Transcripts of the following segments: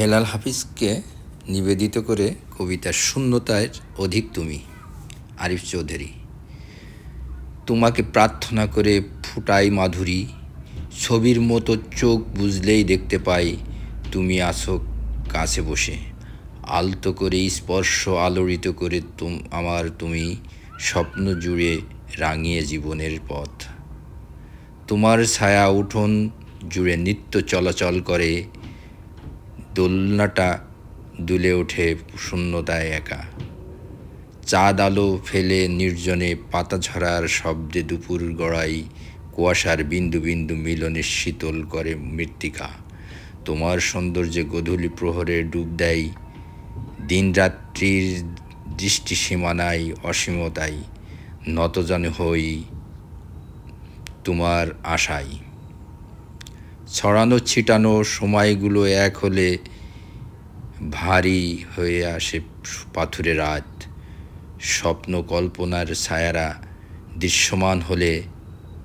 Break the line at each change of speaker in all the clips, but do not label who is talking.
হেলাল হাফিজকে নিবেদিত করে কবিতার শূন্যতার অধিক তুমি। আরিফ চৌধুরী। তোমাকে প্রার্থনা করে ফুটাই মাধুরী, ছবির মতো চোখ বুঝলেই দেখতে পাই তুমি আছো কাছে বসে। আলতো করে স্পর্শ আলোড়িত করে আমার তুমি, স্বপ্ন জুড়ে রাঙিয়ে জীবনের পথ। তোমার ছায়া উঠোন জুড়ে নিত্য চলাচল করে, দোলনাটা দুলে ওঠে শূন্যতায় একা। চাঁদ আলো ফেলে নির্জনে পাতা ঝরার শব্দে দুপুর গড়াই, কুয়াশার বিন্দু বিন্দু মিলনে শীতল করে মৃত্তিকা। তোমার সৌন্দর্যে গোধূলি প্রহরে ডুব দেয় দিন রাত্রির দৃষ্টি সীমানায় অসীমতায়, নতজানু হই তোমার আশায়। ছড়ানো ছিটানো সময়গুলো এক হলে ভারী হয়ে আসে পাথুরে রাত। স্বপ্ন কল্পনার ছায়ারা দৃশ্যমান হলে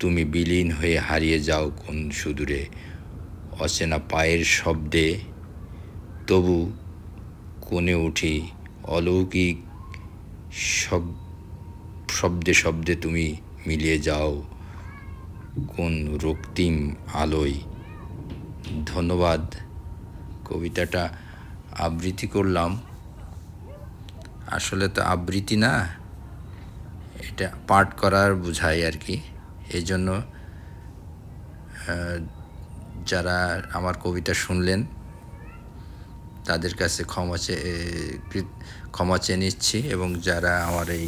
তুমি বিলীন হয়ে হারিয়ে যাও কোন সুদূরে। অচেনা পায়ের শব্দে তবু কোণে উঠি, অলৌকিক শব্দে শব্দে তুমি মিলিয়ে যাও কোন রক্তিম আলোয়। ধন্যবাদ। কবিতাটা আবৃত্তি করলাম, আসলে তো আবৃত্তি না, এটা পাঠ করার বোঝায় আর কি। এই জন্য যারা আমার কবিতা শুনলেন তাদের কাছে ক্ষমা চেয়ে নিচ্ছি, এবং যারা আমার এই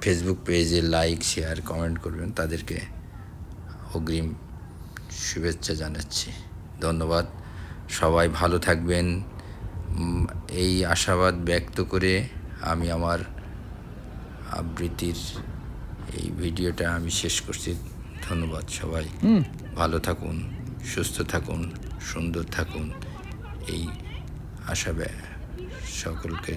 ফেসবুক পেজে লাইক শেয়ার কমেন্ট করবেন তাদেরকে অগ্রিম শুভেচ্ছা জানাচ্ছি। ধন্যবাদ। সবাই ভালো থাকবেন এই আশাবাদ ব্যক্ত করে আমি আমার আবৃত্তির এই ভিডিওটা আমি শেষ করছি। ধন্যবাদ। সবাই ভালো থাকুন, সুস্থ থাকুন, সুন্দর থাকুন, এই আশা সকলকে